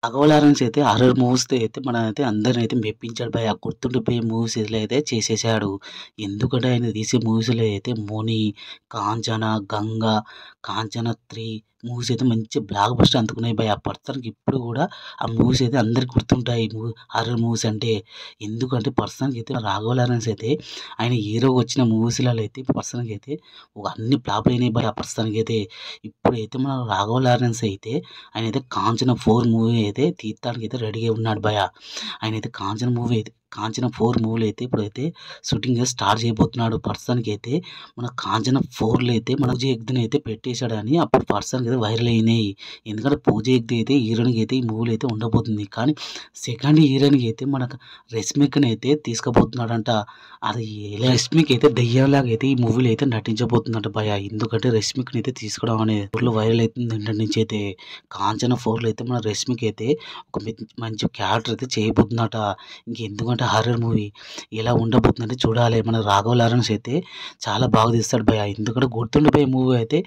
Raghava Lawrence అయితే horror మూవీస్‌తో అయితే మననైతే అందరినైతే మెప్పించాడు భయ్యా. గుర్తుండిపోయే మూవీస్‌లో అయితే చేసేసాడు. ఎందుకంటే ఆయన తీసే మూవీస్‌లో అయితే 'ముని', 'కాంచన', 'గంగ', 'కాంచన 3' మూవీస్ అయితే మంచి బ్లాక్ బస్టర్ అందుకున్నాయి భయ్యా. పర్సన్‌కి ఇప్పుడు కూడా ఆ మూవీస్ అయితే అందరికి గుర్తుంటాయి. హారర్ మూవీస్ అంటే. ఎందుకంటే పర్సన్‌కి అయితే రాఘవ లారెన్స్ అయితే ఆయన హీరోగా వచ్చిన మూవీస్‌లలో అయితే పర్సన్‌కి అయితే అన్ని ఫ్లాపులు అయినాయి భయ్యా ప్రస్తుతానికైతే. ఇప్పుడైతే మన రాఘవ లారెన్స్ అయితే ఆయనైతే 'కాంచన 4' మూవీ అయితే తీయటానికైతే రెడీగా ఉన్నాడు భయ్యా. ఆయనైతే 'కాంచన 4' మూవీలో అయితే ఇప్పుడైతే షూటింగ్ స్టార్ట్ చేయబోతున్నాడు. ప్రస్తుతానికైతే మన 'కాంచన 4'లో అయితే మన పూజ హెగ్దేని అయితే పెట్టేసాడని అప్పుడు ప్రస్తుతానికైతే వైరల్ అయినాయి. ఎందుకంటే పూజ హెగ్దే అయితే హీరోయిన్‌గా అయితే ఈ మూవీలో అయితే ఉండబోతుంది. కానీ సెకండ్ హీరోయిన్‌గా అయితే మన రష్మికని అయితే తీసుకుపోతున్నాడంట. అది ఎలా రష్మిక అయితే దెయ్యంలాగా అయితే ఈ మూవీలో అయితే నటించబోతుందంట భయ్యా. ఎందుకంటే రష్మికని అయితే తీసుకోవడం అనేది ఊర్లో వైరల్ అవుతుంది నిన్నటి నుంచి అయితే. 'కాంచన 4'లో అయితే మన రష్మిక అయితే ఒక మంచి క్యారెక్టర్ అయితే చేయబోతుందట. ఇంకెందుకంటే హారర్ మూవీ ఎలా ఉండబోతుందంటే చూడాలి. మన రాఘవ లారెన్స్ అయితే చాలా బాగా తీస్తాడు భయ్యా. ఎందుకంటే గుర్తుండిపోయే మూవీ అయితే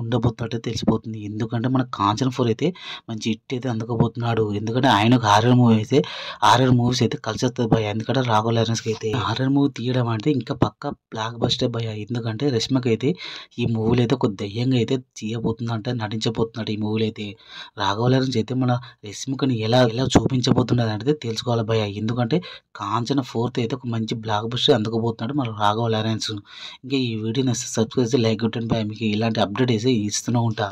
ఉండబోతున్నట్టు తెలిసిపోతుంది. ఎందుకంటే మన 'కాంచన 4' అయితే మంచి హిట్ అయితే అందుకోబోతున్నాడు. ఎందుకంటే ఆయనకు హారర్ మూవీస్ అయితే కలిసొస్తది భయ్యా. ఎందుకంటే రాఘవ లారెన్స్‌కి అయితే హారర్ మూవీ తీయడం అంటే ఇంకా పక్కా బ్లాక్ బస్టర్ భయ్యా. ఎందుకంటే రష్మిక అయితే ఈ మూవీలో అయితే ఒక దెయ్యంగా అయితే చేయబోతుందంట, నటించబోతుందట ఈ మూవీలో అయితే. రాఘవ లారెన్స్ అయితే మన రష్మికని ఎలా చూపించబోతున్నాడనేది తెలుసుకోవాలి భయ్యా. ఎందుకంటే 'కాంచన 4' అయితే ఒక మంచి బ్లాక్ బస్టర్ అందుకోబోతున్నాడు మన రాఘవ లారెన్స్. ఇంకా ఈ వీడియో నచ్చితే సబ్స్క్రైబ్ చేసి లైక్ కొట్టండి భయ్యా. మీకు ఇలాంటి అప్డేట్ అయితే ఇస్తూనే ఉంటా.